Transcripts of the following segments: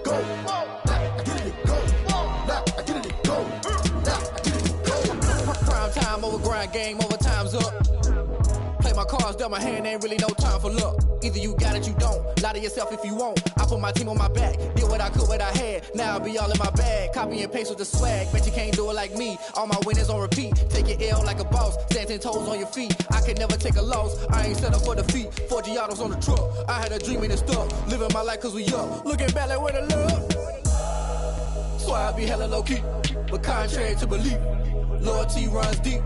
go. I get it go. I get it go. I get it go. Prime time over grind game, over time's up. Play my cards, dealt my hand, ain't really no time for luck. Either you got it, you don't. Lie to yourself if you won't. I put my team on my back, did what I could, what I had. Now I'll be all in my bag. Copy and paste with the swag. Bet you can't do it like me. All my winners on repeat. Take your L like a boss. Stand 10 toes on your feet. I can never take a loss. I ain't set up for defeat. 4 Giottos on the truck. I had a dream and it stuck. Living my life cause we up. Looking back like where the love. So I be hella low key. But contrary to belief, loyalty runs deep.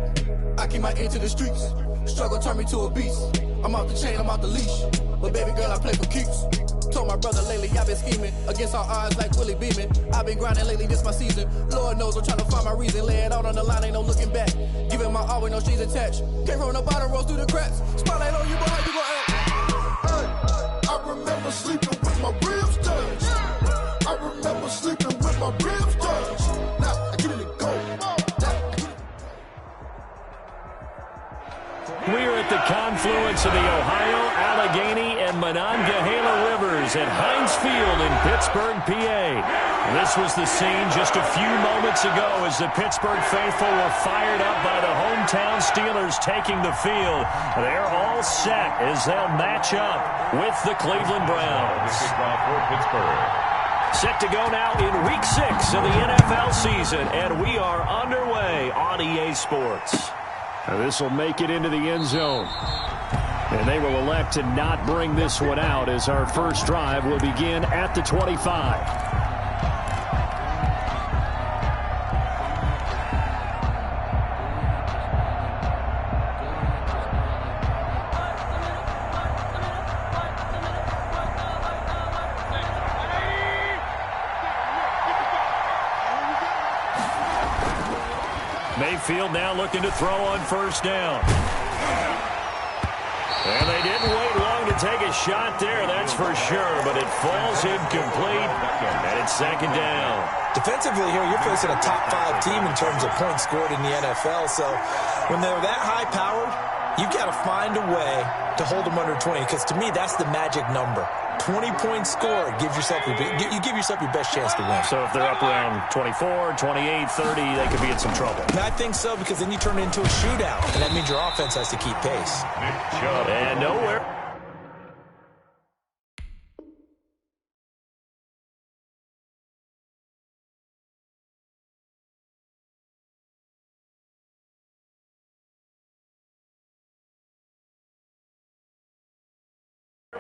I keep my ear to the streets. Struggle turned me to a beast. I'm off the chain, I'm off the leash. But baby girl, I play for keeps. Told my brother lately, I've been scheming against all odds like Willie Beeman. I've been grinding lately, this my season. Lord knows I'm trying to find my reason. Lay it out on the line, ain't no looking back. Giving my all with no strings attached. Can't roll no bottom, rolls through the cracks. Spotlight on you, but how you gon' act? Hey, I remember sleeping with my ribs touched. I remember sleeping with my ribs touched. Now I get it go. We're at the confluence of the Ohio, Allegheny, and Monongahela Rivers at Heinz Field in Pittsburgh, PA. This was the scene just a few moments ago as the Pittsburgh faithful were fired up by the hometown Steelers taking the field. They're all set as they'll match up with the Cleveland Browns. Set to go now in Week 6 of the NFL season, and we are underway on EA Sports. This will make it into the end zone. And they will elect to not bring this one out as our first drive will begin at the 25. Mayfield now looking to throw on first down. And they didn't wait long to take a shot there, that's for sure, but it falls incomplete, and it's second down. Defensively here, you're facing a top 5 team in terms of points scored in the NFL, so when they're that high-powered, you've got to find a way to hold them under 20, because to me, that's the magic number. 20 points scored, you give yourself your best chance to win. So if they're up around 24, 28, 30, they could be in some trouble. And I think so, because then you turn it into a shootout, and that means your offense has to keep pace. And nowhere.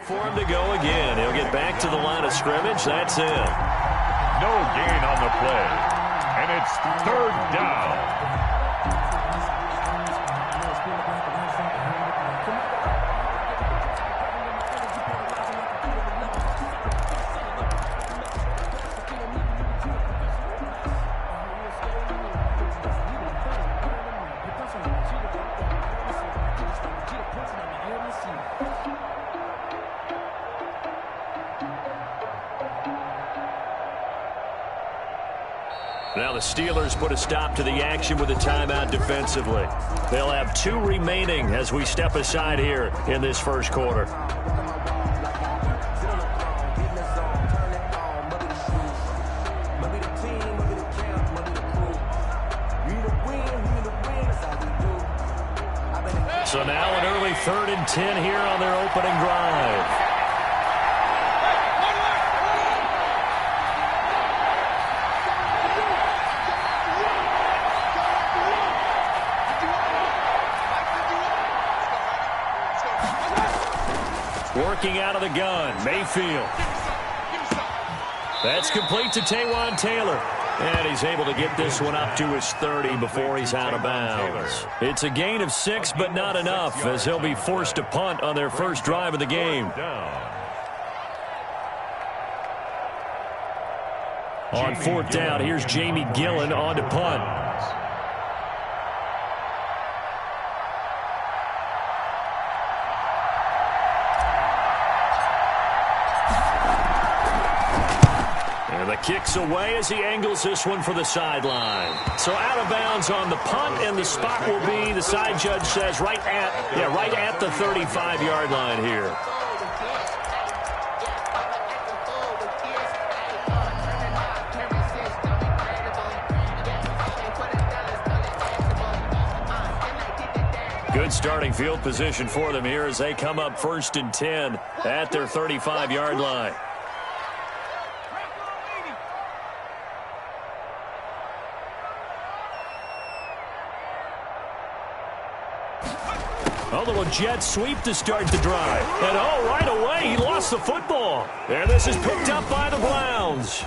For him to go again. He'll get back to the line of scrimmage. That's it. No gain on the play. And it's third down. Now the Steelers put a stop to the action with a timeout defensively. They'll have 2 remaining as we step aside here in this first quarter. So now an early 3rd and 10 here on their opening drive. Working out of the gun, Mayfield. That's complete to Taywan Taylor. And he's able to get this one up to his 30 before he's out of bounds. It's a gain of 6, but not enough, as he'll be forced to punt on their first drive of the game. On 4th down, here's Jamie Gillen on to punt. Kicks away as he angles this one for the sideline. So out of bounds on the punt, and the spot will be, the side judge says, right at the 35-yard line here. Good starting field position for them here as they come up 1st and 10 at their 35-yard line. A little jet sweep to start the drive. And right away, he lost the football. And this is picked up by the Browns.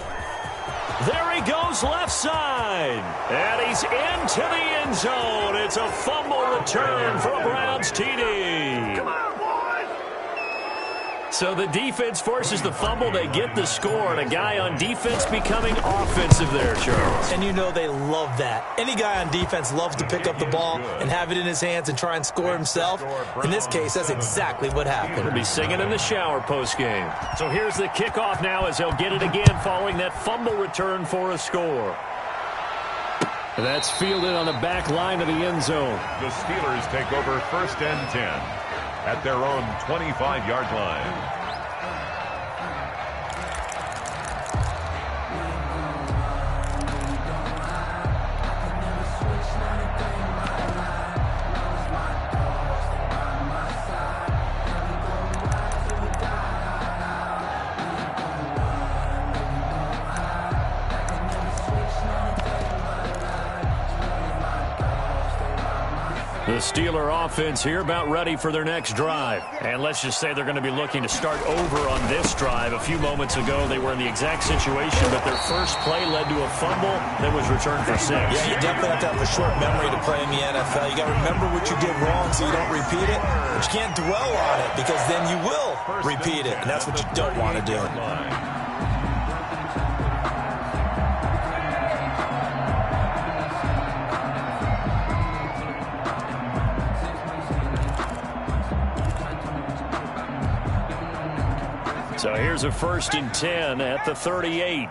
There he goes left side. And he's into the end zone. It's a fumble return for a Browns TD. Come on, boys. So the defense forces the fumble. They get the score. And a guy on defense becoming offensive there, Charles. And you know they love that. Any guy on defense loves to pick up the ball and have it in his hands and try and score himself. In this case, that's exactly what happened. He'll be singing in the shower post-game. So here's the kickoff now as they'll get it again following that fumble return for a score. That's fielded on the back line of the end zone. The Steelers take over 1st and 10 at their own 25-yard line. The Steeler offense here about ready for their next drive. And let's just say they're going to be looking to start over on this drive. A few moments ago, they were in the exact situation, but their first play led to a fumble that was returned for 6. Yeah, you definitely have to have a short memory to play in the NFL. You got to remember what you did wrong so you don't repeat it. But you can't dwell on it because then you will repeat it, and that's what you don't want to do. So here's a 1st and 10 at the 38.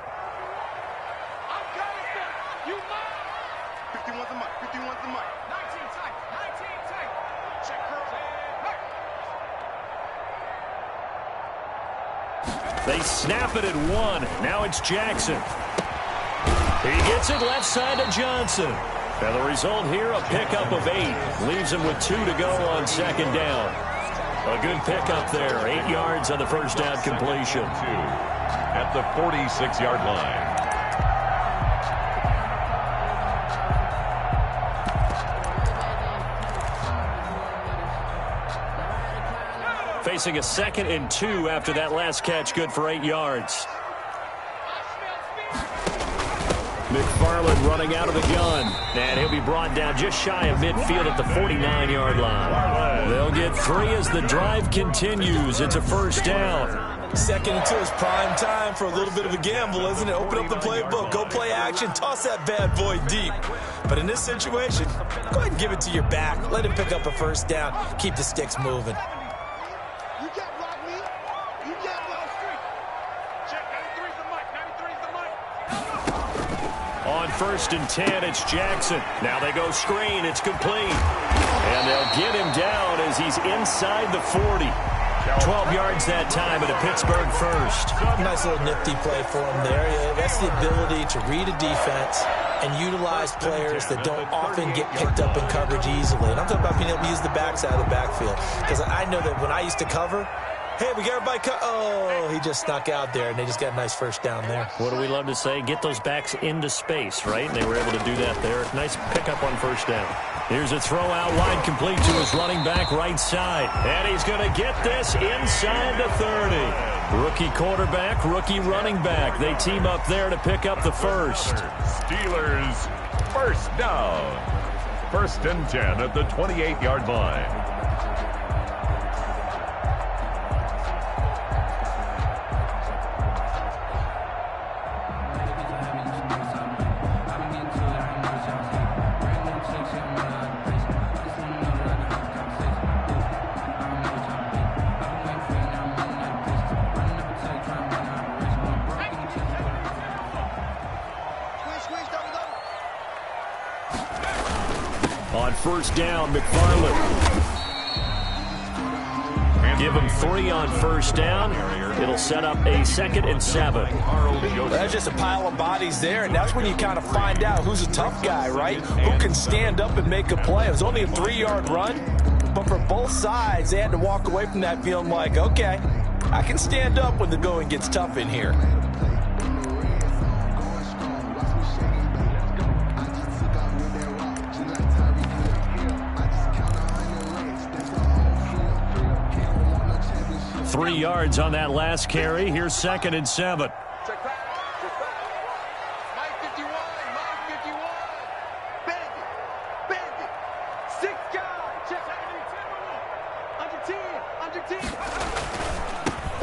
They snap it at 1. Now it's Jackson. He gets it left side to Johnson. Now the result here, a pickup of 8. Leaves him with 2 to go on 2nd down. A good pickup there. 8 yards on the first down completion. 2 at the 46-yard line. Facing a 2nd and 2 after that last catch, good for 8 yards. McFarland running out of the gun. And he'll be brought down just shy of midfield at the 49-yard line. They'll get 3 as the drive continues. It's a 1st down. 2nd and 2 is prime time for a little bit of a gamble, isn't it? Open up the playbook, go play action, toss that bad boy deep. But in this situation, go ahead and give it to your back. Let him pick up a 1st down. Keep the sticks moving. On 1st and 10, it's Jackson. Now they go screen. It's complete. And they'll get him down as he's inside the 40. 12 yards that time at a Pittsburgh 1st. Nice little nifty play for him there. Yeah, that's the ability to read a defense and utilize players that don't often get picked up in coverage easily. And I'm talking about being able to use the backside of the backfield. Because I know that when I used to cover, hey, we got everybody cut. Oh, he just snuck out there, and they just got a nice 1st down there. What do we love to say? Get those backs into space, right? And they were able to do that there. Nice pickup on 1st down. Here's a throw out wide complete to his running back right side. And he's going to get this inside the 30. Rookie quarterback, rookie running back. They team up there to pick up the 1st. Steelers 1st down. 1st and 10 at the 28-yard line. On 1st down, McFarland. Give him 3 on 1st down. It'll set up a 2nd and 7. That's just a pile of bodies there, and that's when you kind of find out who's a tough guy, right? Who can stand up and make a play. It was only a 3-yard run, But for both sides, they had to walk away from that feeling like, okay, I can stand up when the going gets tough in here. Three yards on that last carry. Here's 2nd and 7.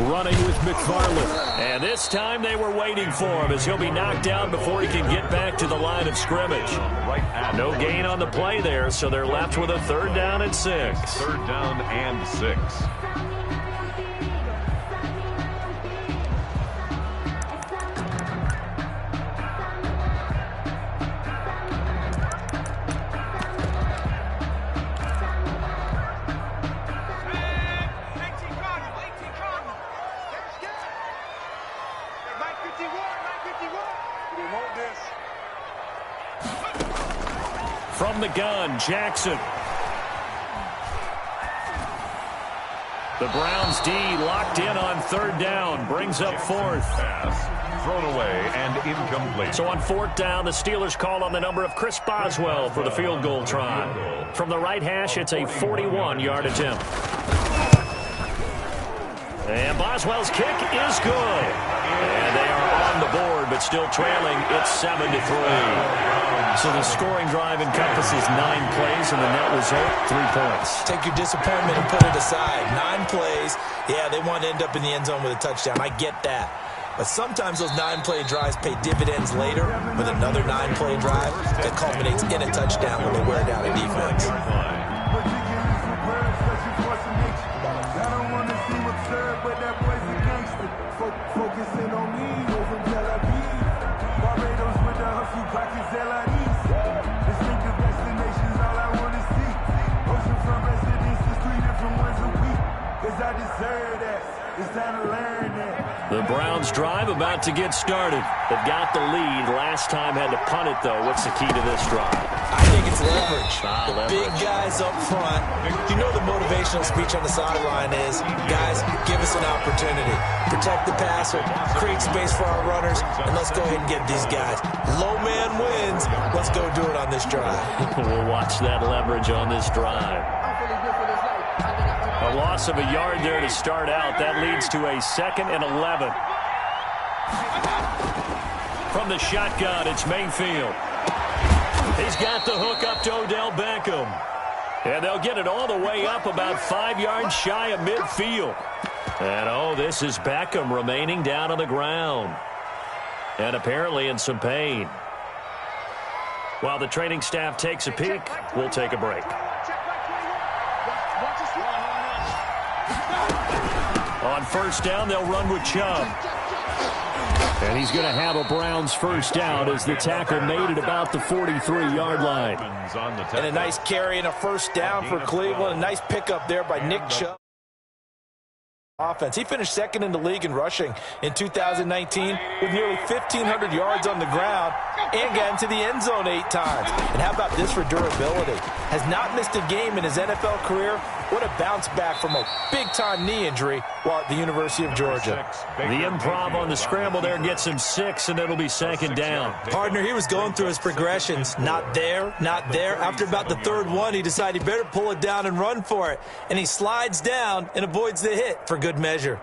Running with McFarland. And this time they were waiting for him as he'll be knocked down before he can get back to the line of scrimmage. No gain on the play there, so they're left with a 3rd down and 6. 3rd down and 6. From the gun, Jackson. The Browns D locked in on 3rd down. Brings up 4th. Pass thrown away and incomplete. So on 4th down, the Steelers call on the number of Chris Boswell for the field goal try. From the right hash, it's a 41-yard attempt. And Boswell's kick is good. And they are on the board, but still trailing. It's 7-3. So the scoring drive encompasses 9 plays, and the net result, 3 points. Take your disappointment and put it aside. 9 plays. Yeah, they want to end up in the end zone with a touchdown. I get that. But sometimes those 9-play drives pay dividends later with another 9-play drive that culminates in a touchdown when they wear down a defense. Focusing on me over Tel Aviv. Barbados with the hustle pockets, LIDs. Distinctive destinations, all I want to see. Oceanfront residences, 3 different ones a week. Cause I deserve that. It's time to learn that. The Browns drive about to get started. They've got the lead. Last time had to punt it, though. What's the key to this drive? I think it's leverage. The big guys up front. You know the motivational speech on the sideline is, guys, give us an opportunity. Protect the passer, create space for our runners, and let's go ahead and get these guys. Low man wins. Let's go do it on this drive. We'll watch that leverage on this drive. A loss of a yard there to start out. That leads to a 2nd and 11. From the shotgun, it's Mayfield. He's got the hook up to Odell Beckham. And they'll get it all the way up about 5 yards shy of midfield. And, oh, this is Beckham remaining down on the ground. And apparently in some pain. While the training staff takes a peek, we'll take a break. On 1st down, they'll run with Chubb. And he's going to have a Browns 1st down as the tackle made it about the 43-yard line. And a nice carry and a 1st down for Cleveland. A nice pickup there by Nick Chubb. Offense. He finished 2nd in the league in rushing in 2019 with nearly 1,500 yards on the ground and got into the end zone 8 times. And how about this for durability? Has not missed a game in his NFL career. What a bounce back from a big-time knee injury while at the University of Georgia. The improv on the scramble there gets him 6, and it'll be 2nd down. Partner, he was going through his progressions. Not there, not there. After about the 3rd one, he decided he better pull it down and run for it. And he slides down and avoids the hit for good measure.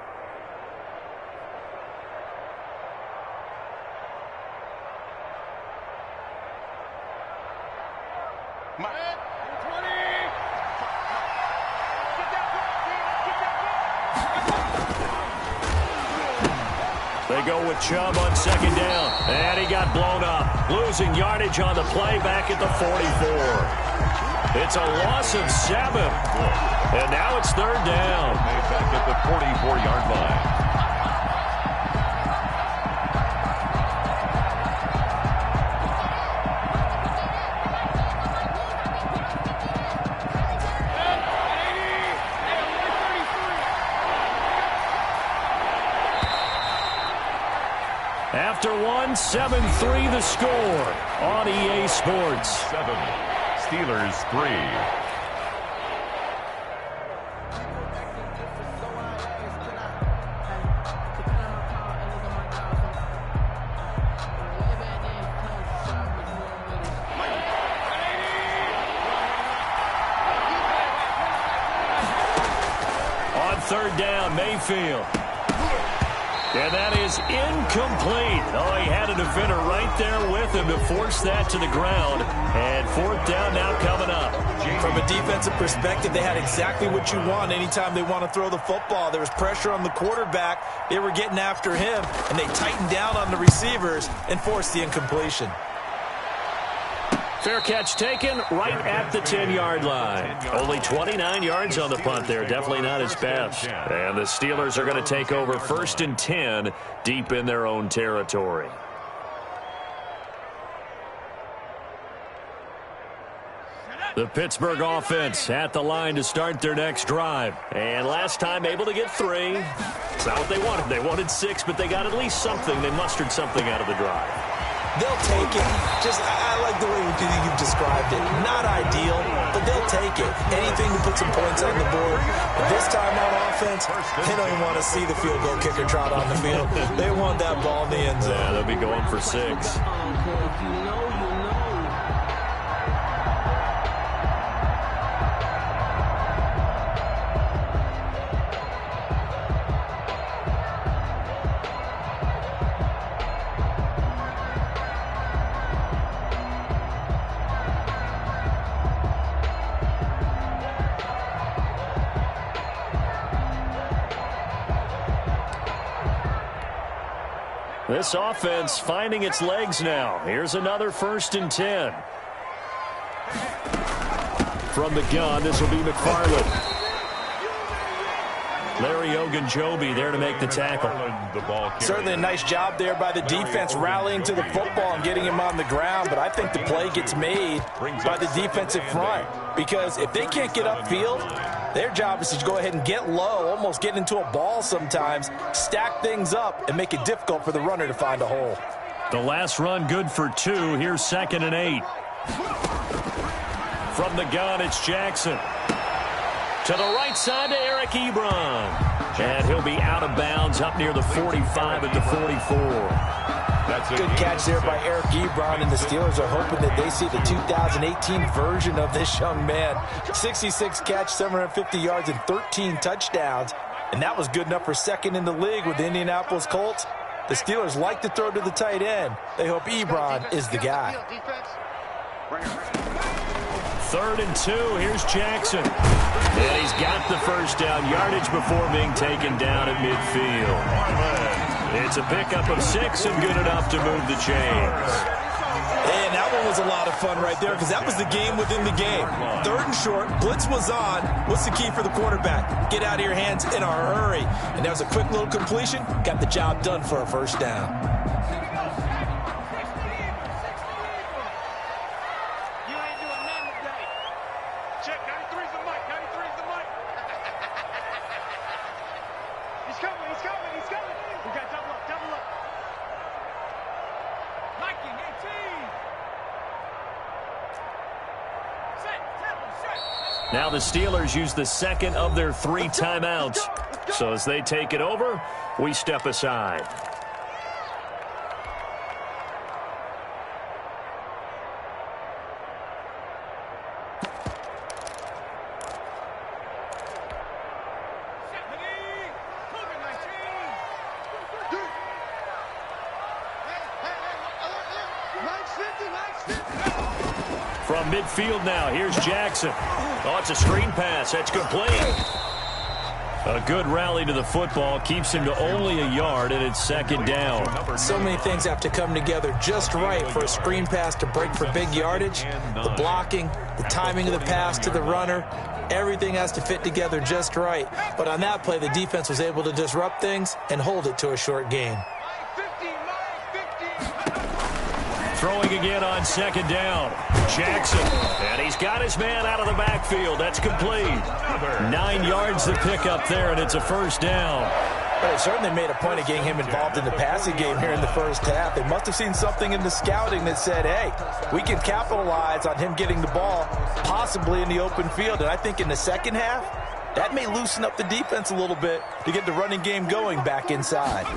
They go with Chubb on 2nd down. And he got blown up. Losing yardage on the play back at the 44. It's a loss of 7. And now it's 3rd down. Back at the 44-yard line. After 7-3 the score on EA Sports. 7, Steelers 3. third down, Mayfield. And that is incomplete. Oh, he had a defender right there with him to force that to the ground. And fourth down now coming up. From a defensive perspective, they had exactly what you want anytime they want to throw the football. There was pressure on the quarterback. They were getting after him, and they tightened down on the receivers and forced the incompletion. Fair catch taken right at the 10-yard line. Only 29 yards on the punt there. Definitely not his best. And the Steelers are going to take over 1st and 10 deep in their own territory. The Pittsburgh offense at the line to start their next drive. And last time able to get 3. It's not what they wanted. They wanted 6, but they got at least something. They mustered something out of the drive. They'll take it. I like the way you've described it. Not ideal, but they'll take it. Anything to put some points on the board. But this time on offense, they don't even want to see the field goal kicker trot on the field. They want that ball in the end zone. Yeah, they'll be going for 6. This offense finding its legs now. Here's another 1st and 10. From the gun, this will be McFarland. Larry Ogunjobi there to make the tackle. Certainly a nice job there by the defense rallying to the football and getting him on the ground, but I think the play gets made by the defensive front because if they can't get upfield, their job is to go ahead and get low, almost get into a ball sometimes, stack things up, and make it difficult for the runner to find a hole. The last run good for 2. Here's 2nd and 8. From the gun, it's Jackson. To the right side to Eric Ebron. And he'll be out of bounds up near the 45 at the 44. That's a good catch there by Eric Ebron, and the Steelers are hoping that they see the 2018 version of this young man. 66 catch, 750 yards, and 13 touchdowns. And that was good enough for 2nd in the league with the Indianapolis Colts. The Steelers like to throw to the tight end. They hope Ebron is the guy. 3rd and 2. Here's Jackson. And he's got the first down. Yardage before being taken down at midfield. It's a pickup of 6 and good enough to move the chains. And that one was a lot of fun right there because that was the game within the game. 3rd and short. Blitz was on. What's the key for the quarterback? Get out of your hands in a hurry. And that was a quick little completion. Got the job done for a first down. Now the Steelers use the 2nd of their 3 timeouts. So as they take it over, we step aside. From midfield now, here's Jackson. Oh, it's a screen pass. That's complete. A good rally to the football keeps him to only a yard, and it's 2nd down. So many things have to come together just right for a screen pass to break for big yardage. The blocking, the timing of the pass to the runner, everything has to fit together just right. But on that play, the defense was able to disrupt things and hold it to a short gain. Throwing again on 2nd down. Jackson, and he's got his man out of the backfield. That's complete. 9 yards to pick up there, and it's a first down. But they certainly made a point of getting him involved in the passing game here in the first half. They must have seen something in the scouting that said, hey, we can capitalize on him getting the ball, possibly in the open field. And I think in the second half, that may loosen up the defense a little bit to get the running game going back inside.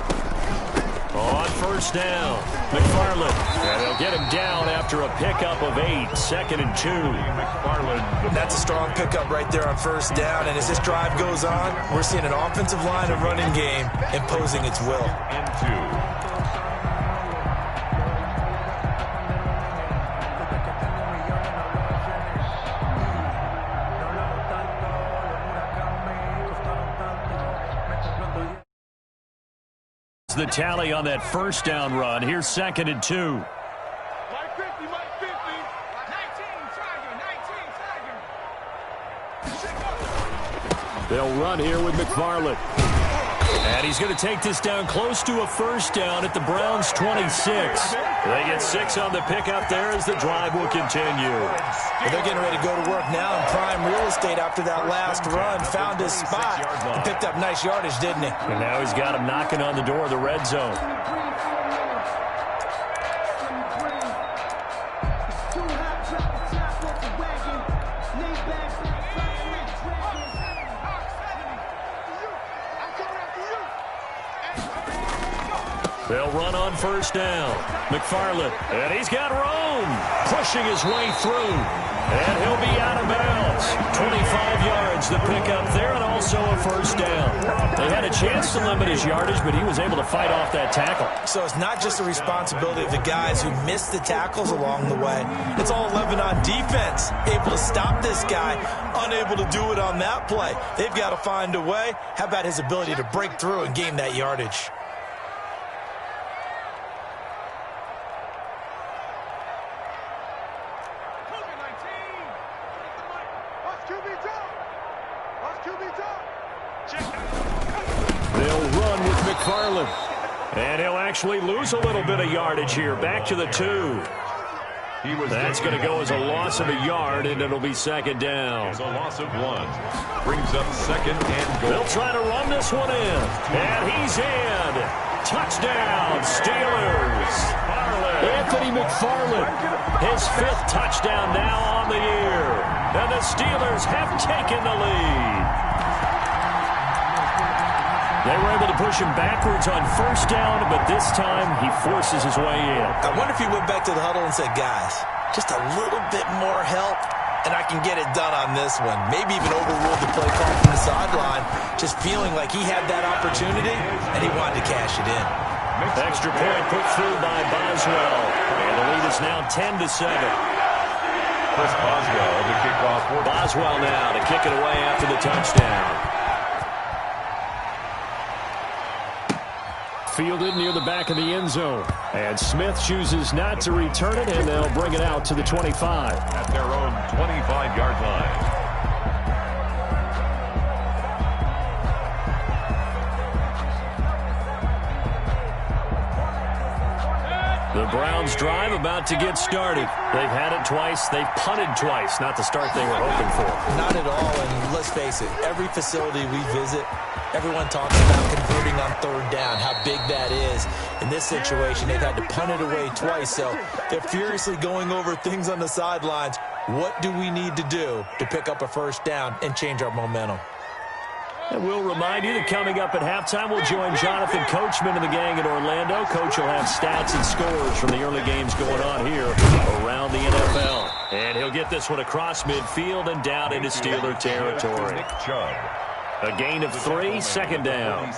On first down, McFarland. And they'll get him down after a pickup of 8, 2nd and 2. McFarland. That's a strong pickup right there on first down. And as this drive goes on, we're seeing an offensive line and running game imposing its will. And 2. The tally on that first down run. Here's 2nd and 2. Mike 50, Mike 50. 19, Tiger. They'll run here with McFarland. And he's going to take this down close to a first down at the Browns' 26. They get 6 on the pickup there as the drive will continue. Well, they're getting ready to go to work now in prime real estate after that last run. Found his spot and picked up nice yardage, didn't he? And now he's got him knocking on the door of the red zone. They'll run on first down. McFarland, and he's got Rome pushing his way through. And he'll be out of bounds. 25 yards, the pickup there, and also a first down. They had a chance to limit his yardage, but he was able to fight off that tackle. So it's not just the responsibility of the guys who missed the tackles along the way. It's all 11 on defense. Able to stop this guy, unable to do it on that play. They've got to find a way. How about his ability to break through and gain that yardage? They'll run with McFarland. And he'll actually lose a little bit of yardage here. Back to the 2. That's going to go as a loss of a yard, and it'll be 2nd down. It's a loss of 1. Brings up 2nd and goal. They'll try to run this one in. And he's in. Touchdown, Steelers. Anthony McFarland, his 5th touchdown now on the year. And the Steelers have taken the lead. They were able to push him backwards on first down, but this time he forces his way in. I wonder if he went back to the huddle and said, guys, just a little bit more help, and I can get it done on this one. Maybe even overruled the play call from the sideline, just feeling like he had that opportunity, and he wanted to cash it in. Extra point put through by Boswell. And the lead is now 10-7. Chris Boswell to kick off. Boswell now to kick it away after the touchdown. Fielded near the back of the end zone. And Smith chooses not to return it, and they'll bring it out to the 25. At their own 25-yard line. The Browns drive about to get started. They've had it twice. They've punted twice. Not the start they were hoping for. Not at all, and let's face it, every facility we visit, everyone talks about converting on third down, how big that is. In this situation, they've had to punt it away twice, so they're furiously going over things on the sidelines. What do we need to do to pick up a first down and change our momentum? And we'll remind you that coming up at halftime, we'll join Jonathan Coachman and the gang in Orlando. Coach will have stats and scores from the early games going on here around the NFL. And he'll get this one across midfield and down into Steeler territory. A gain of 3, 2nd down.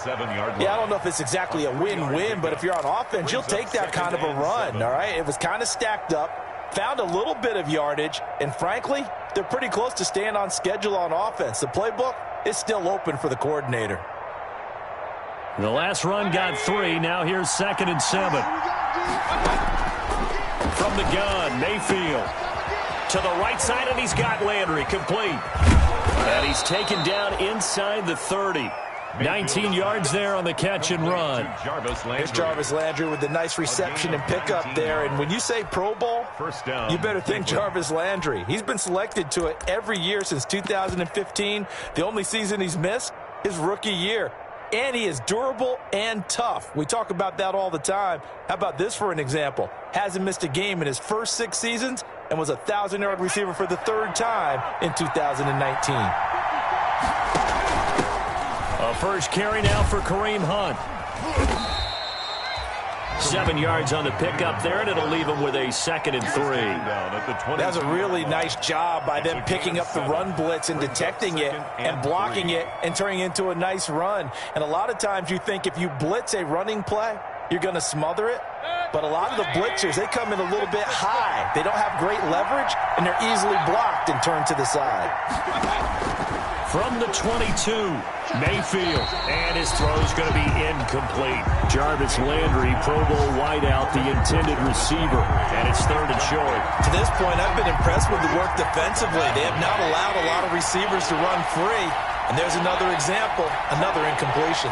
Yeah, I don't know if it's exactly a win-win, but if you're on offense, you'll take that kind of a run, all right? It was kind of stacked up, found a little bit of yardage, and frankly, they're pretty close to staying on schedule on offense. The playbook is still open for the coordinator. The last run got 3. Now here's 2nd and 7. From the gun, Mayfield. To the right side, and he's got Landry complete. And he's taken down inside the 30. 19 yards there on the catch and run. Here's Jarvis Landry with the nice reception and pickup there. And when you say Pro Bowl, you better think Jarvis Landry. He's been selected to it every year since 2015. The only season he's missed, his rookie year. And he is durable and tough. We talk about that all the time. How about this for an example? Hasn't missed a game in his first 6 seasons and was a 1,000-yard receiver for the 3rd time in 2019. A first carry now for Kareem Hunt. 7 yards on the pickup there, and it'll leave them with a 2nd and 3. That's a really nice job by them picking up the run blitz and detecting it and blocking it and turning it into a nice run. And a lot of times you think if you blitz a running play, you're going to smother it. But a lot of the blitzers, they come in a little bit high. They don't have great leverage, and they're easily blocked and turned to the side. From the 22, Mayfield, and his throw is going to be incomplete. Jarvis Landry, Pro Bowl wideout, the intended receiver, and it's 3rd and short. To this point, I've been impressed with the work defensively. They have not allowed a lot of receivers to run free, and there's another example, another incompletion.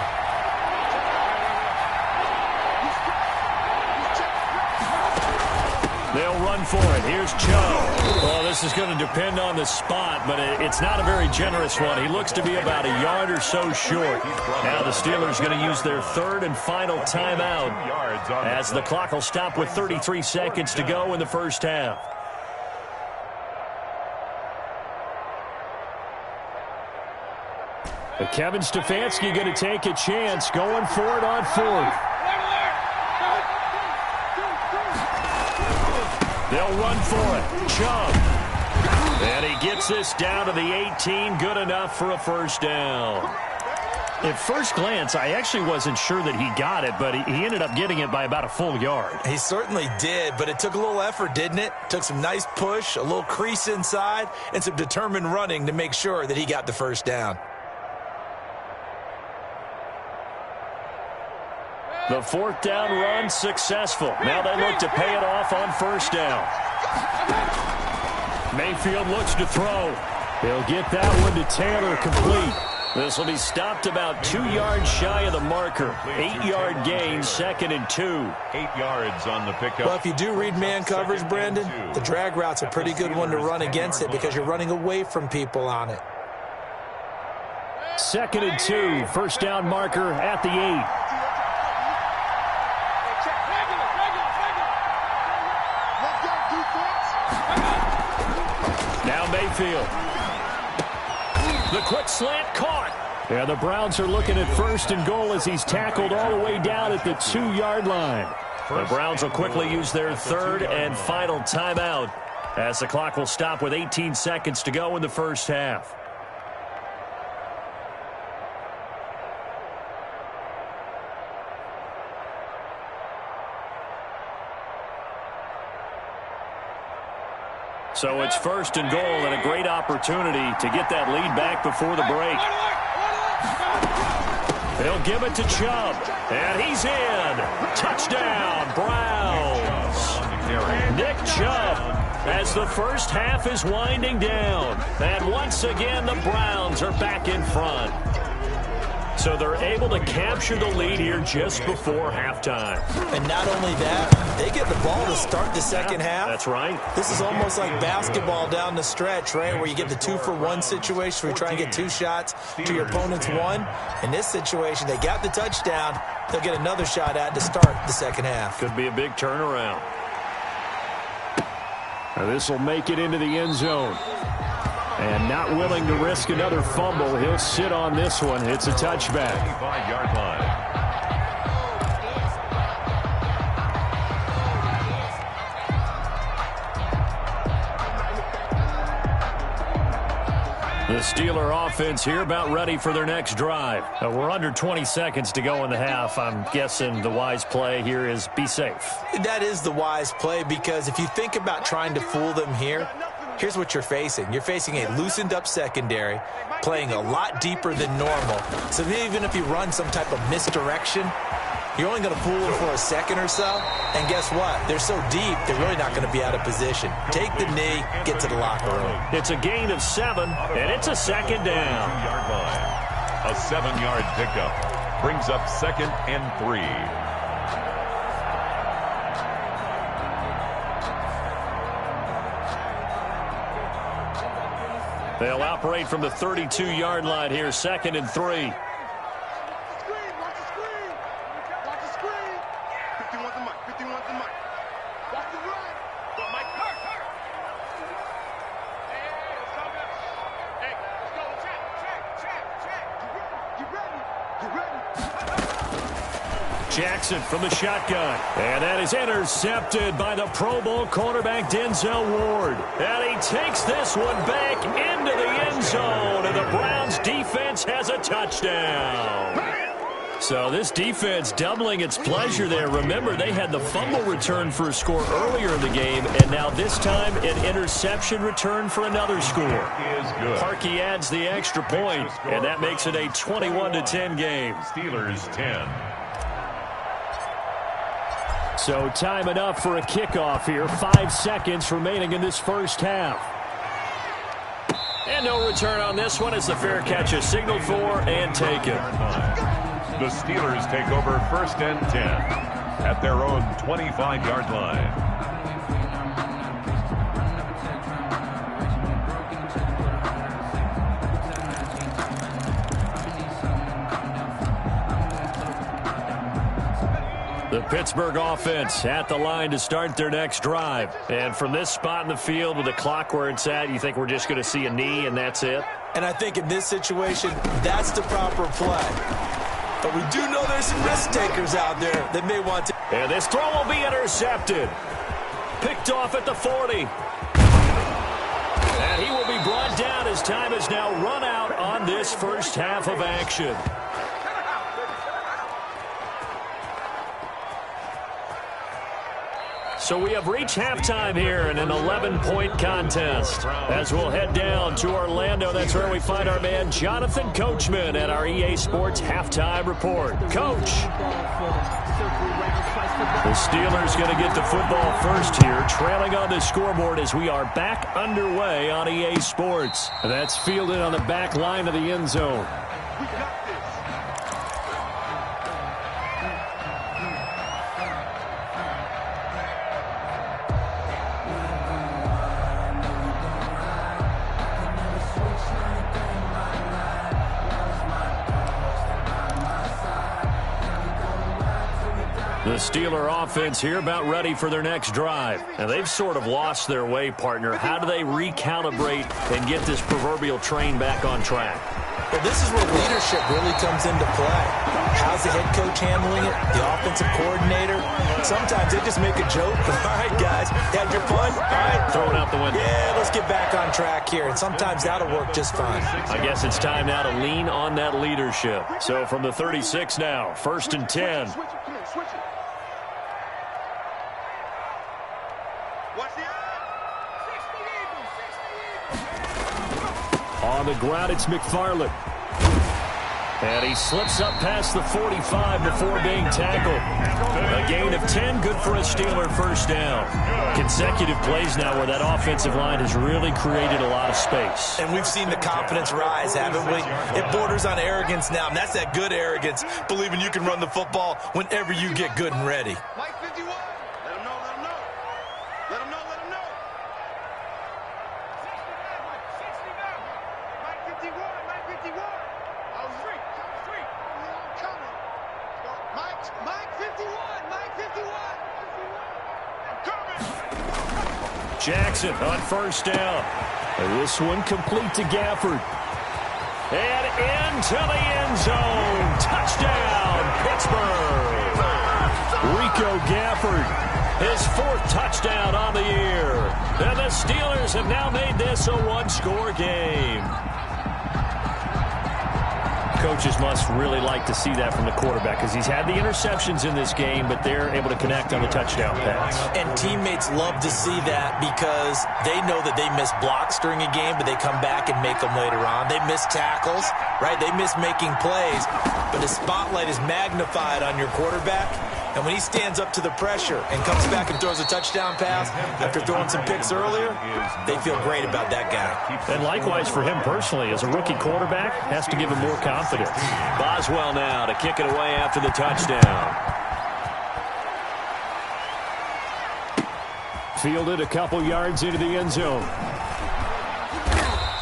They'll run for it. Here's Chubb. Well, this is going to depend on the spot, but it's not a very generous one. He looks to be about a yard or so short. Now the Steelers going to use their 3rd and final timeout as the clock will stop with 33 seconds to go in the first half. But Kevin Stefanski going to take a chance, going for it on 4th. They'll run for it. Chubb. And he gets this down to the 18. Good enough for a first down. At first glance, I actually wasn't sure that he got it, but he ended up getting it by about a full yard. He certainly did, but it took a little effort, didn't it? Took some nice push, a little crease inside, and some determined running to make sure that he got the first down. The 4th down run successful. Now they look to pay it off on first down. Mayfield looks to throw. He'll get that one to Taylor, complete. This will be stopped about 2 yards shy of the marker. 8-yard gain, 2nd and 2. 8 yards on the pickup. Well, if you do read man coverage, Brandon, the drag route's a pretty good one to run against it because you're running away from people on it. 2nd and 2. First down marker at the 8. Now Mayfield. The quick slant caught. Yeah, the Browns are looking at 1st and goal as he's tackled all the way down at the 2-yard line. The Browns will quickly use their 3rd and final timeout as the clock will stop with 18 seconds to go in the first half. So it's 1st and goal and a great opportunity to get that lead back before the break. They'll give it to Chubb, and he's in. Touchdown, Browns. Nick Chubb as the first half is winding down. And once again, the Browns are back in front. So they're able to capture the lead here just before halftime. And not only that, they get the ball to start the second half. That's right. This is almost like basketball down the stretch, right, where you get the 2-for-1 situation where you try and get 2 shots to your opponent's 1. In this situation, they got the touchdown. They'll get another shot at to start the second half. Could be a big turnaround. Now this will make it into the end zone. And not willing to risk another fumble, he'll sit on this one. It's a touchback. 5-yard line. The Steeler offense here about ready for their next drive. We're under 20 seconds to go in the half. I'm guessing the wise play here is be safe. That is the wise play because if you think about trying to fool them here, here's what you're facing. You're facing a loosened-up secondary, playing a lot deeper than normal. So even if you run some type of misdirection, you're only going to fool them for a second or so. And guess what? They're so deep, they're really not going to be out of position. Take the knee, get to the locker room. It's a gain of 7, and it's a second down. 2-yard line. A 7-yard pickup brings up 2nd and 3. They'll operate from the 32-yard line here, 2nd and 3. Jackson from the shotgun. And that is intercepted by the Pro Bowl cornerback Denzel Ward. And he takes this one back into the end zone. And the Browns defense has a touchdown. So this defense doubling its pleasure there. Remember, they had the fumble return for a score earlier in the game, and now this time an interception return for another score. Harkey adds the extra point, and that makes it a 21-10 game. Steelers 10. So time enough for a kickoff here. 5 seconds remaining in this first half. And no return on this one as the fair catch is signaled for and taken. The Steelers take over 1st and 10 at their own 25-yard line. The Pittsburgh offense at the line to start their next drive. And from this spot in the field with the clock where it's at, you think we're just going to see a knee and that's it? And I think in this situation, that's the proper play. But we do know there's some risk takers out there that may want to. And this throw will be intercepted. Picked off at the 40. And he will be brought down as time has now run out on this first half of action. So we have reached halftime here in an 11-point contest. As we'll head down to Orlando, that's where we find our man Jonathan Coachman at our EA Sports Halftime Report. Coach. The Steelers going to get the football first here, trailing on the scoreboard as we are back underway on EA Sports. That's fielded on the back line of the end zone. The Steeler offense here about ready for their next drive. And they've sort of lost their way, partner. How do they recalibrate and get this proverbial train back on track? Well, this is where leadership really comes into play. How's the head coach handling it? The offensive coordinator? Sometimes they just make a joke. All right, guys, had your fun? All right. Throw it out the window. Yeah, let's get back on track here. And sometimes that'll work just fine. I guess it's time now to lean on that leadership. So from the 36 now, 1st and 10. On the ground, it's McFarland. And he slips up past the 45 before being tackled. A gain of 10, good for a Steeler first down. Consecutive plays now where that offensive line has really created a lot of space. And we've seen the confidence rise, haven't we? It borders on arrogance now, and that's that good arrogance, believing you can run the football whenever you get good and ready. Mike 51. Let him know, let him know. Let him know, let him know. 69, Mike 51, Mike 51. I was free. I'm coming. Mike 51, Mike 51. I'm coming. Jackson on first down. And this one complete to Gafford. And into the end zone. Touchdown, Pittsburgh. Rico Gafford, his 4th touchdown on the year. And the Steelers have now made this a one-score game. Coaches must really like to see that from the quarterback because he's had the interceptions in this game, but they're able to connect on the touchdown pass. And teammates love to see that because they know that they miss blocks during a game, but they come back and make them later on. They miss tackles, right? They miss making plays, but the spotlight is magnified on your quarterback. And when he stands up to the pressure and comes back and throws a touchdown pass after throwing some picks earlier, they feel great about that guy. And likewise for him personally, as a rookie quarterback, has to give him more confidence. Boswell now to kick it away after the touchdown. Fielded a couple yards into the end zone.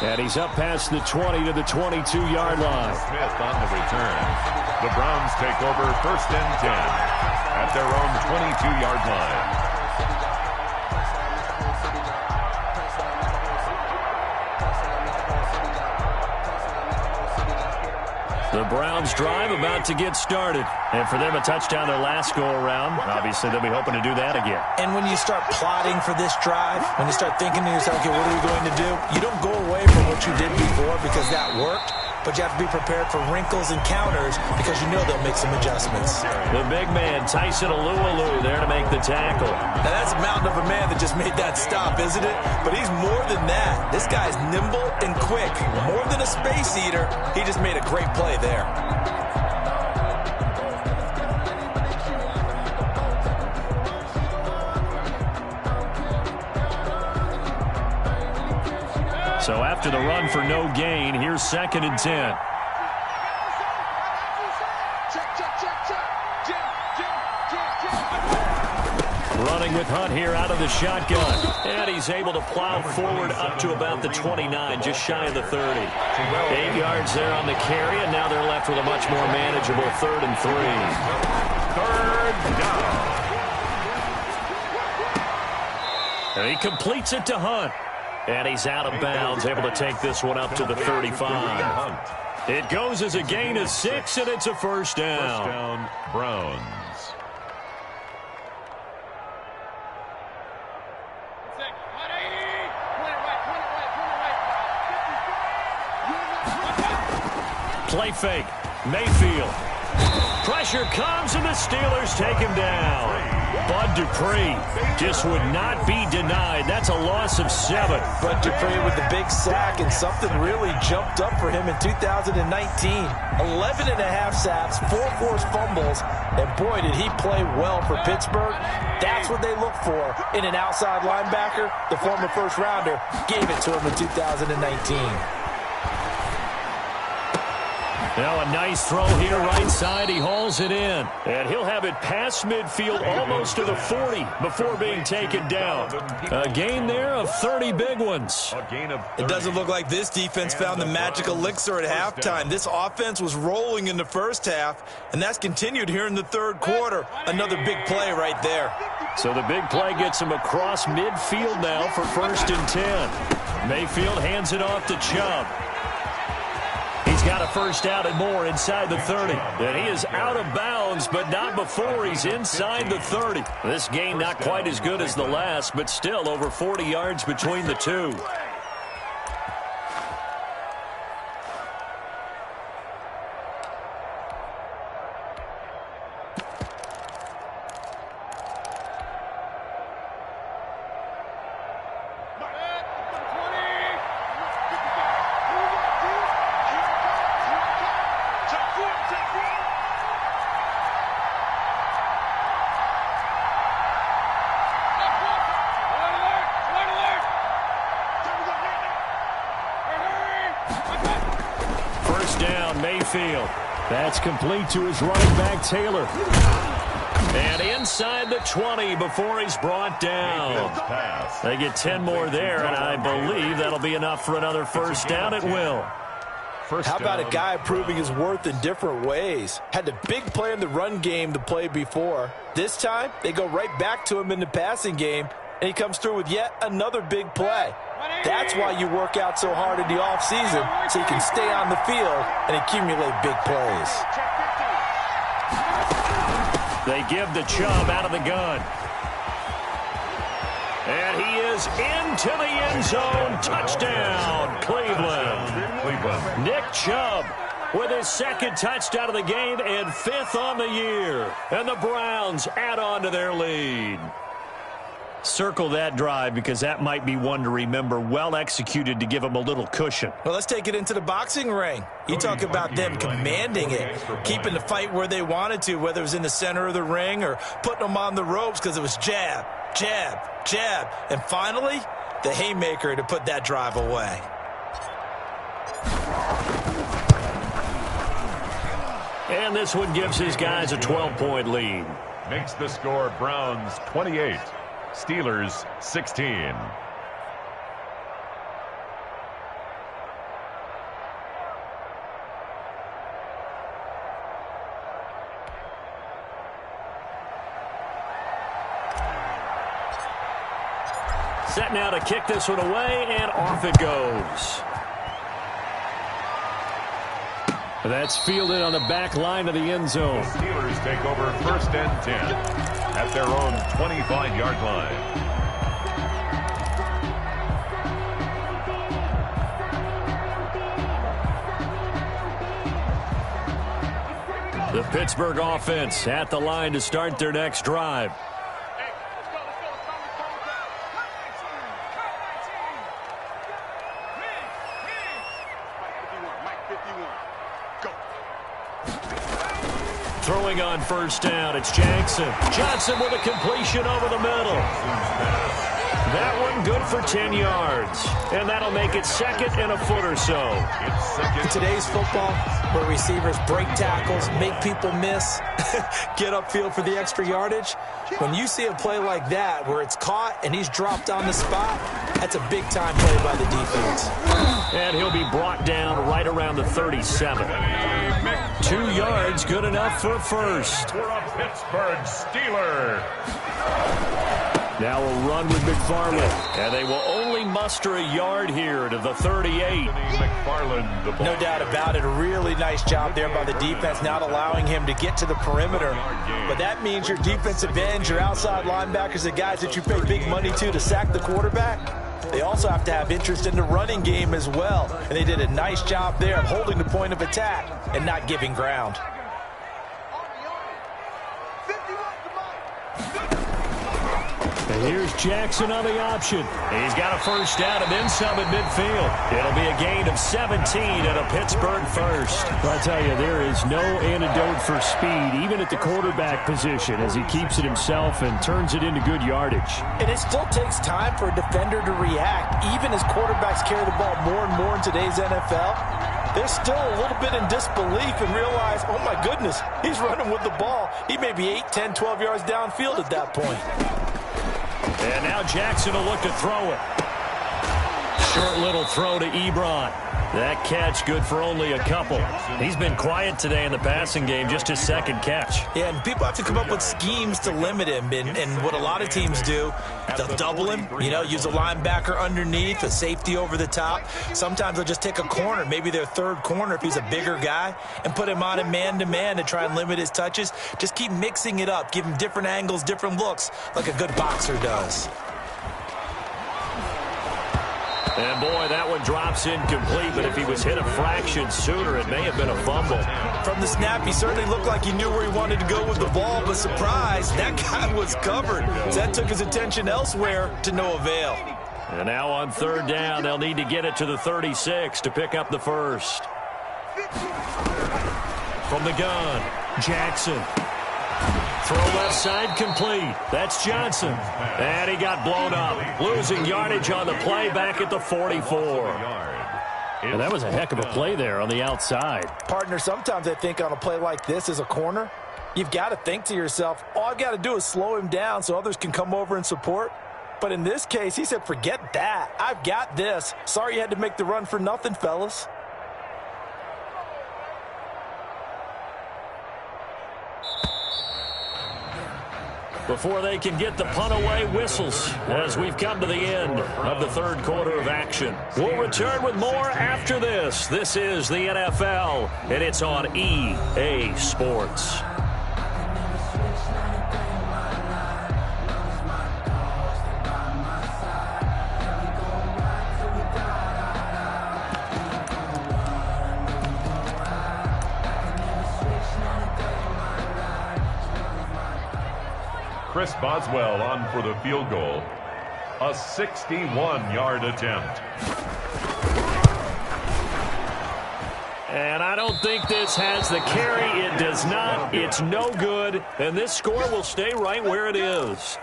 And he's up past the 20 to the 22-yard line. Smith on the return. The Browns take over 1st and 10 at their own 22-yard line. The Browns drive about to get started. And for them, a touchdown their last go-around. Obviously, they'll be hoping to do that again. And when you start plotting for this drive, when you start thinking to yourself, okay, what are we going to do? You don't go away from what you did before because that worked. But you have to be prepared for wrinkles and counters because you know they'll make some adjustments. The big man, Tyson Alualu, there to make the tackle. Now, that's a mountain of a man that just made that stop, isn't it? But he's more than that. This guy's nimble and quick. More than a space eater, he just made a great play there. So after the run for no gain, here's 2nd and 10. Running with Hunt here out of the shotgun. And he's able to plow forward up to about the 29, just shy of the 30. 8 yards there on the carry, and now they're left with a much more manageable 3rd and 3. 3rd down. And he completes it to Hunt. And he's out of bounds, able to take this one up to the 35. It goes as a gain of 6, and it's a first down. First down, Browns. Play fake. Mayfield. Pressure comes, and the Steelers take him down. Bud Dupree just would not be denied. That's a loss of 7. Bud Dupree with the big sack, and something really jumped up for him in 2019. 11.5 sacks, 4 forced fumbles, and boy, did he play well for Pittsburgh. That's what they look for in an outside linebacker. The former first-rounder gave it to him in 2019. Now a nice throw here right side. He hauls it in. And he'll have it past midfield almost to the 40 before being taken down. A gain there of 30 big ones. It doesn't look like this defense found the magic elixir at halftime. This offense was rolling in the first half, and that's continued here in the 3rd quarter. Another big play right there. So the big play gets him across midfield now for 1st and 10. Mayfield hands it off to Chubb. He's got a first down and more inside the 30. And he is out of bounds, but not before he's inside the 30. This gain not quite as good as the last, but still over 40 yards between the two. Mayfield. That's complete to his running back, Taylor. And inside the 20 before he's brought down. They get 10 more there, and I believe that'll be enough for another first down. It will. How about a guy proving his worth in different ways? Had the big play in the run game to play before. This time, they go right back to him in the passing game, and he comes through with yet another big play. That's why you work out so hard in the offseason, so you can stay on the field and accumulate big plays. They give the Chubb out of the gun. And he is into the end zone. Touchdown, Cleveland. Nick Chubb with his 2nd touchdown of the game and 5th on the year. And the Browns add on to their lead. Circle that drive because that might be one to remember. Well executed to give them a little cushion. Well, let's take it into the boxing ring. You talk about them commanding it, keeping the fight where they wanted to, whether it was in the center of the ring or putting them on the ropes because it was jab, jab, jab. And finally, the haymaker to put that drive away. And this one gives his guys a 12-point lead. Makes the score Browns 28. Steelers 16. Set now to kick this one away, and off it goes. That's fielded on the back line of the end zone. The Steelers take over 1st and 10 at their own 25-yard line. The Pittsburgh offense at the line to start their next drive. Throwing on 1st down, it's Jackson. Johnson with a completion over the middle. That one good for 10 yards. And that'll make it 2nd and a foot or so. In today's football, where receivers break tackles, make people miss, get upfield for the extra yardage, when you see a play like that where it's caught and he's dropped on the spot, that's a big-time play by the defense. And he'll be brought down right around the 37. 2 yards, good enough for a first. For a Pittsburgh Steeler. Now a run with McFarland, and they will only muster a yard here to the 38. McFarland, the ball. No doubt about it. A really nice job there by the defense, not allowing him to get to the perimeter. But that means your defensive ends, your outside linebackers, the guys that you pay big money to sack the quarterback, they also have to have interest in the running game as well. And they did a nice job there of holding the point of attack and not giving ground. And here's Jackson on the option. He's got a first down and then some at midfield. It'll be a gain of 17 and a Pittsburgh first. I tell you, there is no antidote for speed, even at the quarterback position, as he keeps it himself and turns it into good yardage. And it still takes time for a defender to react. Even as quarterbacks carry the ball more and more in today's NFL, they're still a little bit in disbelief and realize, oh my goodness, he's running with the ball. He may be 8, 10, 12 yards downfield at that point. And now Jackson will look to throw it. Short little throw to Ebron. That catch good for only a couple. He's been quiet today in the passing game, just his 2nd catch. Yeah, and people have to come up with schemes to limit him. And what a lot of teams do, they'll double him, use a linebacker underneath, a safety over the top. Sometimes they'll just take a corner, maybe their 3rd corner if he's a bigger guy, and put him on a man-to-man to try and limit his touches. Just keep mixing it up, give him different angles, different looks, like a good boxer does. And, boy, that one drops incomplete, but if he was hit a fraction sooner, it may have been a fumble. From the snap, he certainly looked like he knew where he wanted to go with the ball, but surprise, that guy was covered. So that took his attention elsewhere to no avail. And now on 3rd down, they'll need to get it to the 36 to pick up the first. From the gun, Jackson. Throw left side complete. That's Johnson. And he got blown up. Losing yardage on the play back at the 44. And that was a heck of a play there on the outside. Partner, sometimes I think on a play like this as a corner, you've got to think to yourself, all I've got to do is slow him down so others can come over and support. But in this case, he said, forget that. I've got this. Sorry you had to make the run for nothing, fellas. Before they can get the punt away, whistles as we've come to the end of the 3rd quarter of action. We'll return with more after this. This is the NFL, and it's on EA Sports. Chris Boswell on for the field goal. A 61-yard attempt. And I don't think this has the carry. It does not. It's no good. And this score will stay right where it is.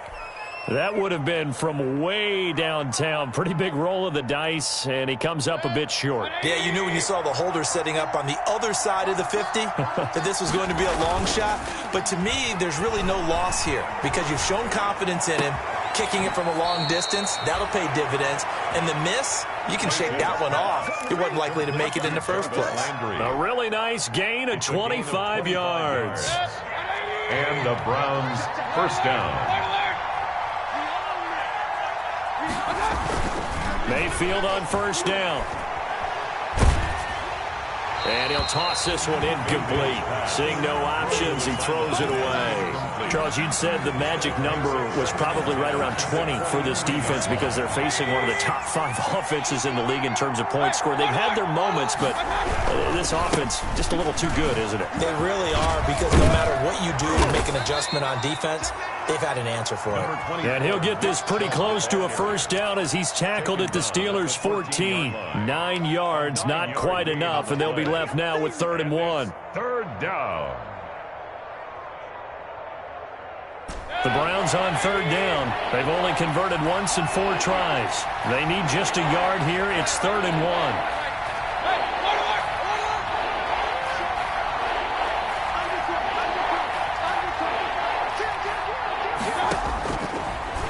That would have been from way downtown. Pretty big roll of the dice, and he comes up a bit short. Yeah, you knew when you saw the holder setting up on the other side of the 50 that this was going to be a long shot. But to me, there's really no loss here because you've shown confidence in him. Kicking it from a long distance, that'll pay dividends. And the miss, you can shake that one off. He wasn't likely to make it in the first place. A really nice gain of 25 yards. And the Browns first down. Mayfield on first down. And he'll toss this one incomplete. Seeing no options, he throws it away. Charles, you'd said the magic number was probably right around 20 for this defense because they're facing one of the top 5 offenses in the league in terms of points scored. They've had their moments, but this offense just a little too good, isn't it? They really are, because no matter what you do to make an adjustment on defense, they've had an answer for it. And he'll get this pretty close to a first down as he's tackled at the Steelers' 14. 9 yards, not quite enough, and they'll be left now with 3rd and 1. 3rd down. The Browns on 3rd down. They've only converted once in 4 tries. They need just a yard here. It's 3rd and 1.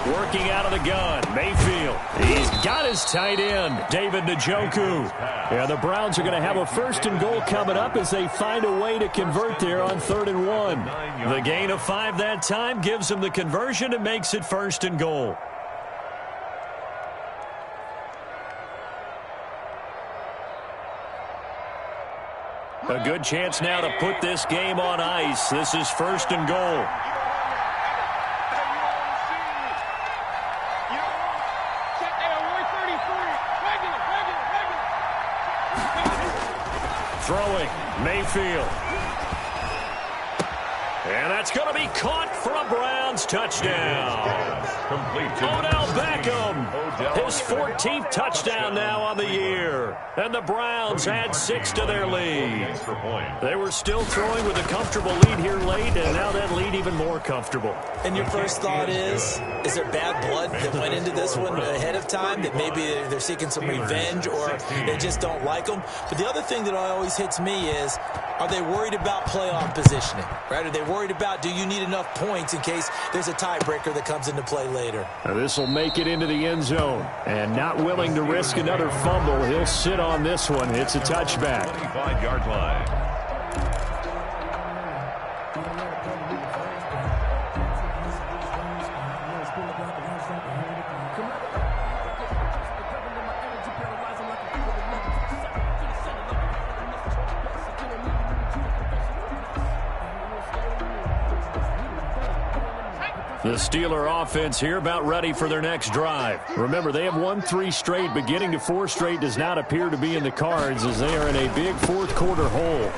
Working out of the gun, Mayfield. He's got his tight end, David Njoku. Yeah, the Browns are going to have a 1st and goal coming up as they find a way to convert there on 3rd and 1. The gain of 5 that time gives them the conversion and makes it 1st and goal. A good chance now to put this game on ice. This is 1st and goal. Throwing, Mayfield. And that's going to be caught for a Browns touchdown. Odell Beckham, his 14th touchdown now on the year. And the Browns add 6 to their lead. They were still throwing with a comfortable lead here late, and now that lead even more comfortable. And your first thought is there bad blood that went into this one ahead of time, that maybe they're seeking some revenge or they just don't like them? But the other thing that always hits me is, are they worried about playoff positioning? Right? Are they worried about, do you need enough points in case there's a tiebreaker that comes into play later? This will make it into the end zone. And not willing to risk another fumble, he'll sit on this one. It's a touchback. 25-yard line. The Steeler offense here about ready for their next drive. Remember, they have won 3 straight, but getting to 4 straight does not appear to be in the cards as they are in a big 4th quarter hole.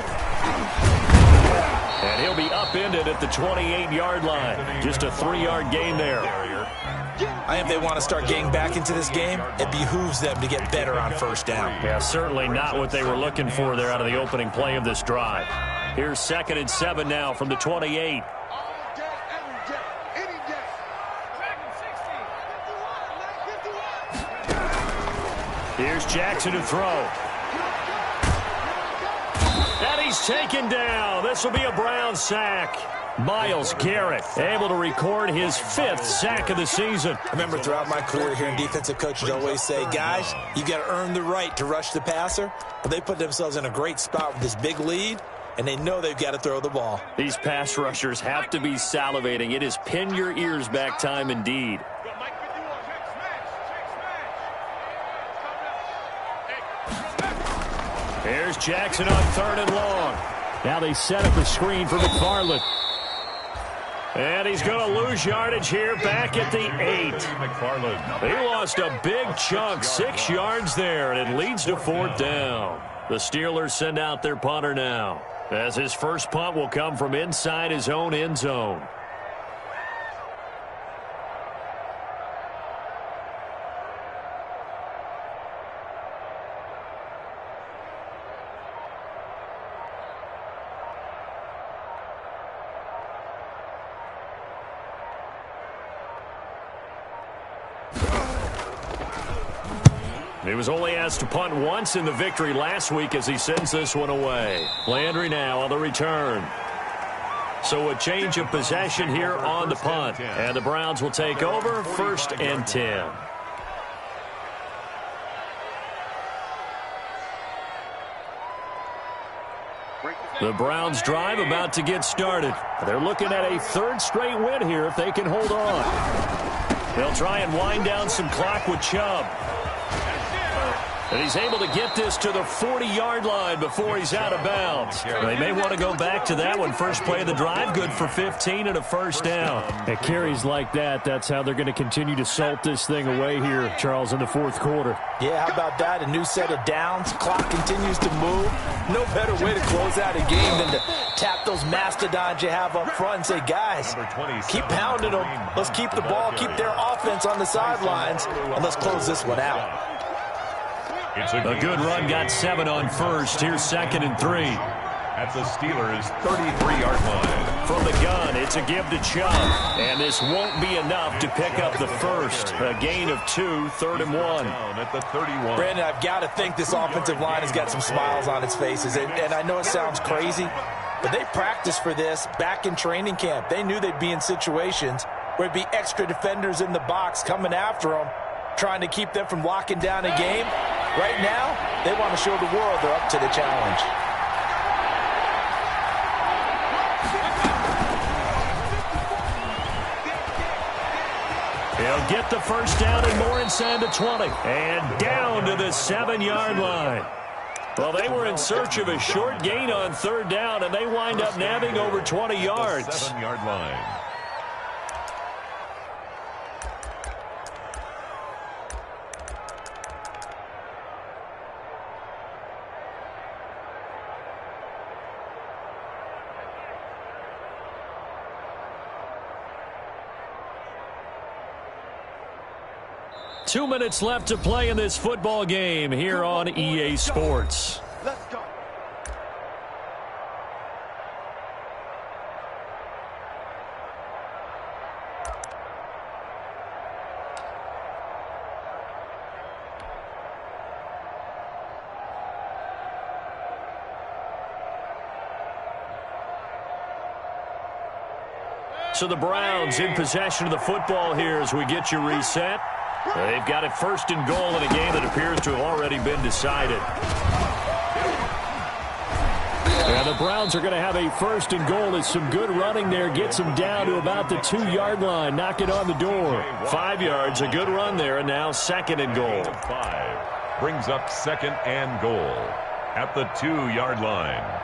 And he'll be upended at the 28-yard line. Just a 3-yard gain there. I think if they want to start getting back into this game, it behooves them to get better on 1st down. Yeah, certainly not what they were looking for there out of the opening play of this drive. Here's 2nd and 7 now from the 28. Here's Jackson to throw. And he's taken down. This will be a Brown sack. Myles Garrett able to record his 5th sack of the season. I remember throughout my career hearing defensive coaches always say, guys, you got to earn the right to rush the passer. Well, they put themselves in a great spot with this big lead, and they know they've got to throw the ball. These pass rushers have to be salivating. It is pin your ears back time indeed. Here's Jackson on 3rd and long. Now they set up a screen for McFarland. And he's going to lose yardage here back at the 8. He lost a big chunk, 6 yards there, and it leads to 4th down. The Steelers send out their punter now, as his first punt will come from inside his own end zone. He was only asked to punt once in the victory last week as he sends this one away. Landry now on the return. So a change of possession here on the punt. And the Browns will take over 1st and 10. The Browns drive about to get started. They're looking at a 3rd straight win here if they can hold on. They'll try and wind down some clock with Chubb. And he's able to get this to the 40-yard line before he's out of bounds. They may want to go back to that one. First play of the drive, good for 15 and a first down. At carries like that, that's how they're going to continue to salt this thing away here, Charles, in the fourth quarter. Yeah, how about that? A new set of downs. Clock continues to move. No better way to close out a game than to tap those mastodons you have up front and say, guys, keep pounding them. Let's keep the ball, keep their offense on the sidelines, and let's close this one out. A good run, got 7 on first. Here's 2nd and 3. At the Steelers' 33-yard line. From the gun, it's a give to Chubb. And this won't be enough to pick up the first. A gain of 2, 3rd and 1. At the 31. Brandon, I've got to think this offensive line has got some smiles on its faces. And I know it sounds crazy, but they practiced for this back in training camp. They knew they'd be in situations where it'd be extra defenders in the box coming after them, trying to keep them from locking down a game. Right now, they want to show the world they're up to the challenge. He'll get the first down and more inside the 20. And down to the 7-yard line. Well, they were in search of a short gain on 3rd down, and they wind up nabbing over 20 yards. 7-yard line. Two minutes left to play in this football game here on EA Sports. Let's go. So the Browns in possession of the football here as we get you reset. They've got it 1st and goal in a game that appears to have already been decided. And the Browns are going to have a 1st and goal. It's some good running there. Gets them down to about the 2-yard line. Knock it on the door. 5 yards, a good run there, and now 2nd and goal. 5 brings up 2nd and goal at the 2-yard line.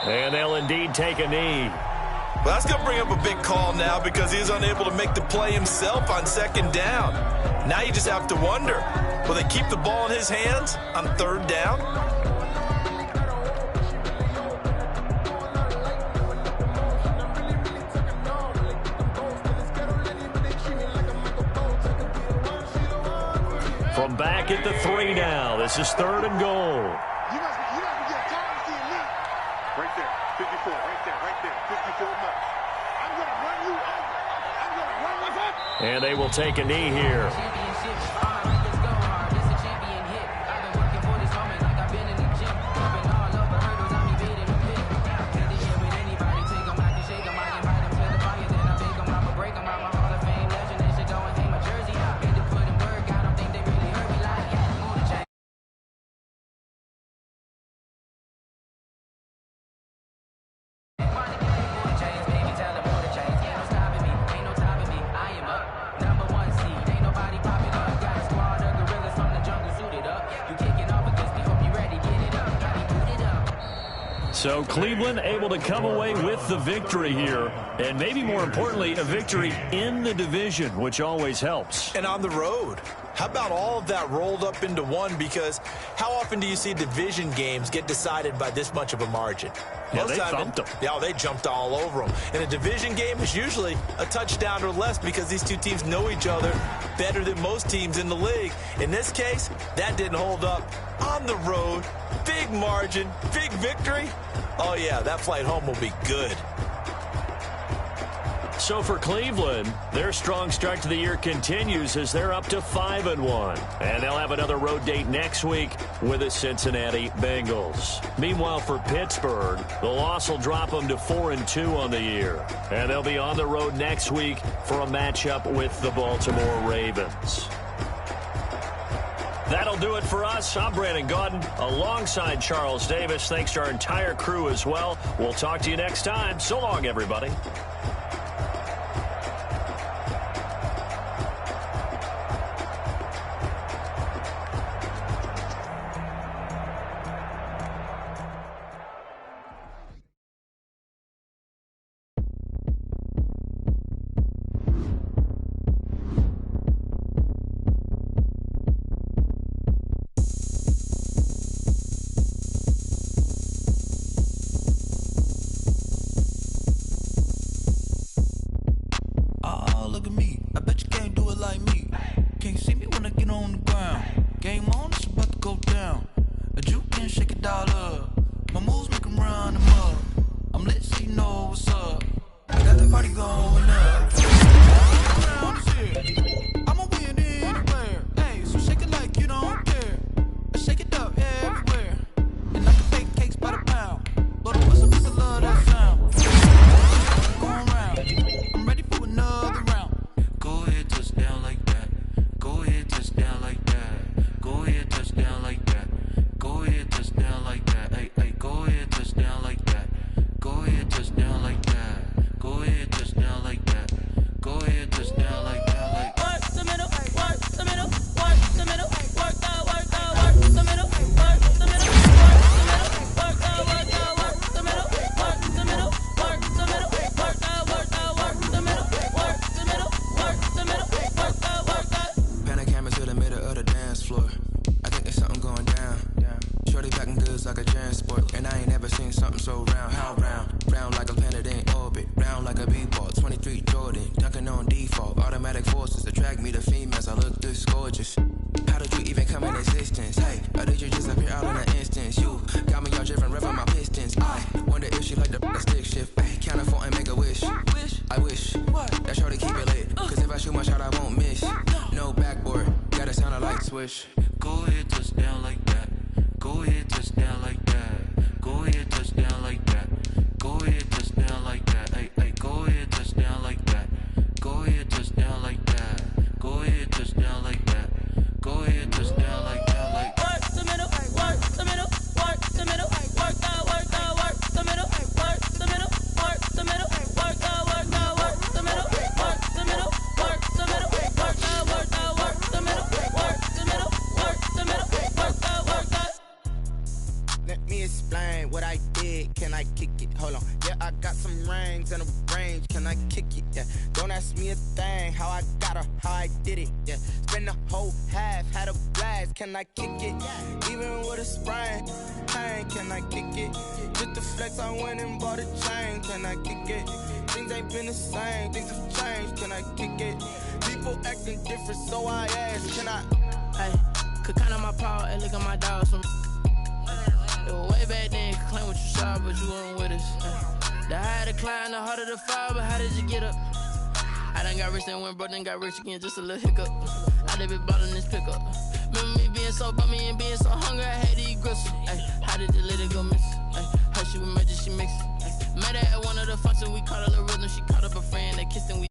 And they'll indeed take a knee. Well, that's going to bring up a big call now because he's unable to make the play himself on 2nd down. Now you just have to wonder, will they keep the ball in his hands on 3rd down? From back at the 3 now. This is 3rd and goal. Right there, 54, right there, 54 more. I'm going to run you over. I'm going to run you over. And they will take a knee here. So Cleveland able to come away with the victory here, and maybe more importantly, a victory in the division, which always helps. And on the road. How about all of that rolled up into one? Because how often do you see division games get decided by this much of a margin? Yeah, they thumped them. Yeah, they jumped all over them. And a division game is usually a touchdown or less because these two teams know each other better than most teams in the league. In this case, that didn't hold up. On the road, big margin, big victory. Oh, yeah, that flight home will be good. So for Cleveland, their strong start to the year continues as they're up to 5-1. And they'll have another road date next week with the Cincinnati Bengals. Meanwhile, for Pittsburgh, the loss will drop them to 4-2 on the year. And they'll be on the road next week for a matchup with the Baltimore Ravens. That'll do it for us. I'm Brandon Gaudin alongside Charles Davis. Thanks to our entire crew as well. We'll talk to you next time. So long, everybody. Go ahead, touchdown like that. Go ahead, touchdown like that. Go ahead, touchdown like that. Go ahead, touchdown like that. Hey, hey, go ahead, touchdown like that. Go ahead, touchdown like that. Go ahead, touchdown like that. Go ahead, touchdown like that. Like work the middle, work the middle, work the middle, work that, work that, work the middle, work the middle, work the middle, work that, work that, work the middle, work the middle, work the middle, work that, work that, work the middle, work the middle, work the middle, work that, work that. Let me explain what I did. Can I kick it? Hold on. Yeah, I got some rings and a range. Can I kick it? Yeah. Don't ask me a thing. How I got her, how I did it. Yeah. Spend the whole half, had a blast. Can I kick it? Even with a sprain. Pain, can I kick it? Just the flex, I went and bought a chain. Can I kick it? Things ain't been the same. Things have changed. Can I kick it? People acting different, so I ask. Can I? Hey, could count on my power and look at my dogs from. It was way back then, could claim what you saw, but you weren't with us. The higher the climb, the harder the fall, but how did you get up? I done got rich and went broke, then got rich again, just a little hiccup. I done been ballin' this pickup. Remember me being so bummy and being so hungry, I had to eat gristle. Ay, how did the little go miss? Ay, her she was magic, she mixed. Met her at one of the functions, we caught a little rhythm, she caught up a friend, they kissed and we